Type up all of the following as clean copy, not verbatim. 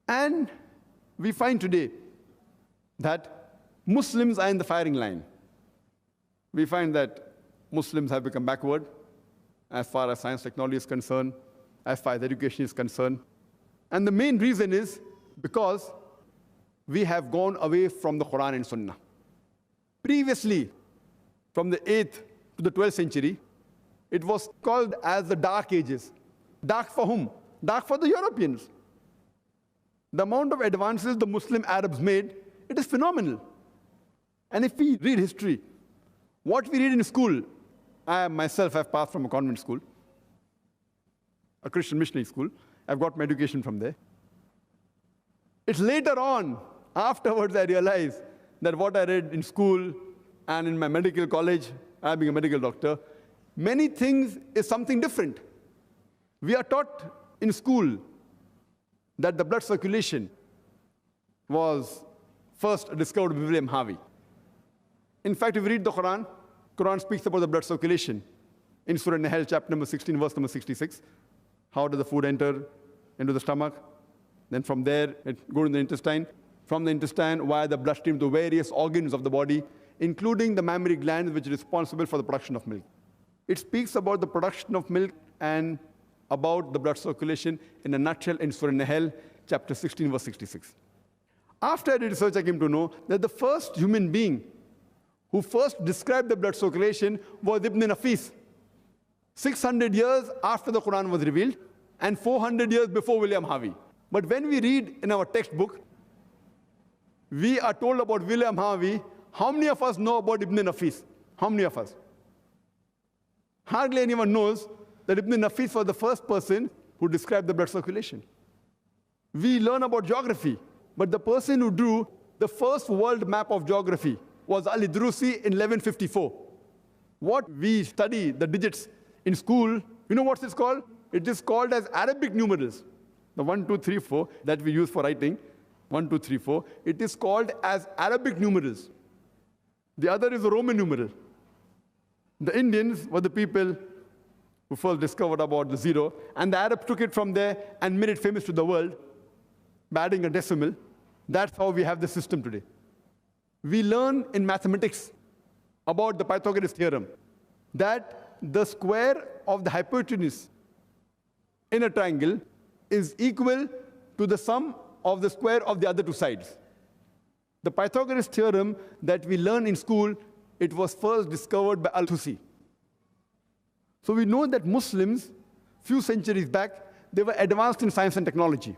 And we find today that Muslims are in the firing line. We find that Muslims have become backward as far as science technology is concerned, as far as education is concerned. And the main reason is because we have gone away from the Quran and Sunnah. Previously, from the 8th to the 12th century, it was called as the Dark Ages. Dark for whom? Dark for the Europeans. The amount of advances the Muslim Arabs made, it is phenomenal. And if we read history, what we read in school, I myself have passed from a convent school, a Christian missionary school. I've got my education from there. It's later on, afterwards, I realized that what I read in school and in my medical college, I being a medical doctor, many things is something different. We are taught in school that the blood circulation was first discovered by William Harvey. In fact, if you read the Quran, Quran speaks about the blood circulation. In Surah Nahl, chapter number 16, verse number 66, how does the food enter into the stomach? Then from there, it goes in the intestine. From the intestine, via the bloodstream to various organs of the body, including the mammary gland, which is responsible for the production of milk. It speaks about the production of milk and about the blood circulation in a nutshell in Surah Nahl, chapter 16, verse 66. After I did research, I came to know that the first human being who first described the blood circulation was Ibn Nafis, 600 years after the Quran was revealed and 400 years before William Harvey. But when we read in our textbook, we are told about William Harvey. How many of us know about Ibn Nafis? How many of us? Hardly anyone knows that Ibn Nafis was the first person who described the blood circulation. We learn about geography, but the person who drew the first world map of geography was Al-Idrusi in 1154. What we study, the digits in school, you know what it's called? It is called as Arabic numerals. The 1, 2, 3, 4 that we use for writing, 1, 2, 3, 4, it is called as Arabic numerals. The other is the Roman numeral. The Indians were the people who first discovered about the zero, and the Arabs took it from there and made it famous to the world by adding a decimal. That's how we have the system today. We learn in mathematics about the Pythagoras theorem that the square of the hypotenuse in a triangle is equal to the sum of the square of the other two sides. The Pythagoras theorem that we learn in school, it was first discovered by Al-Tusi. So we know that Muslims, few centuries back, they were advanced in science and technology.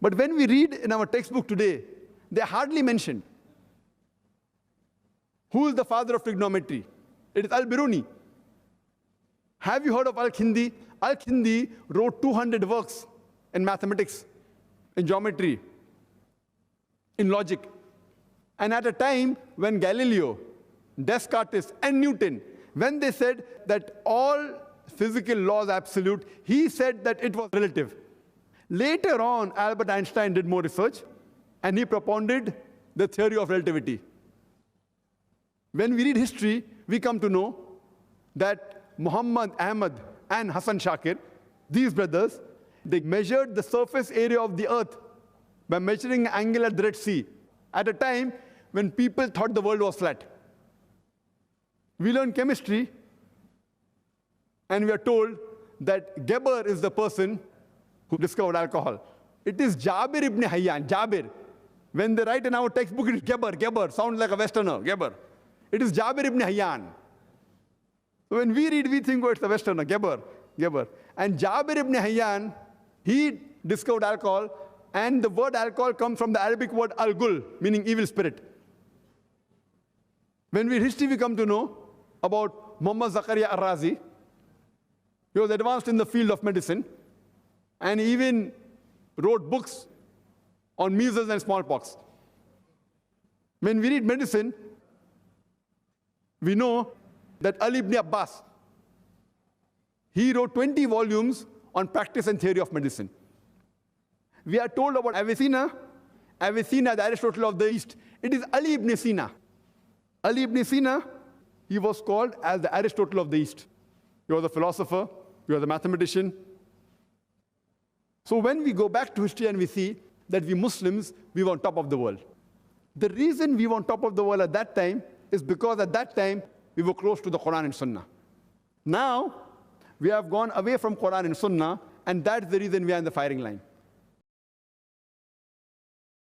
But when we read in our textbook today, they are hardly mentioned. Who is the father of trigonometry? It is Al-Biruni. Have you heard of Al-Kindi? Al-Kindi wrote 200 works in mathematics, in geometry, in logic. And at a time when Galileo, Descartes, and Newton, when they said that all physical laws are absolute, he said that it was relative. Later on, Albert Einstein did more research, and he propounded the theory of relativity. When we read history, we come to know that Muhammad, Ahmad, and Hassan Shakir, these brothers, they measured the surface area of the earth by measuring an angle at the Red Sea at a time when people thought the world was flat. We learn chemistry, and we are told that Geber is the person who discovered alcohol. It is Jabir ibn Hayyan, Jabir. When they write in our textbook, it is Geber, Geber, sounds like a Westerner, Geber. It is Jabir ibn Hayyan. So when we read, we think, oh, it's a Westerner, Geber, Geber. And Jabir ibn Hayyan, he discovered alcohol, and the word alcohol comes from the Arabic word al-gul, meaning evil spirit. When we read history, we come to know about Muhammad Zakaria Ar-Razi. He was advanced in the field of medicine, and he even wrote books on measles and smallpox. When we read medicine, we know that Ali ibn Abbas, he wrote 20 volumes on practice and theory of medicine. We are told about Avicenna, the Aristotle of the East. It is Ali ibn Sina. Ali ibn Sina, he was called as the Aristotle of the East. He was a philosopher, he was a mathematician. So when we go back to history and we see that we Muslims, we were on top of the world. The reason we were on top of the world at that time is because at that time, we were close to the Quran and Sunnah. Now, we have gone away from Quran and Sunnah, and that's the reason we are in the firing line.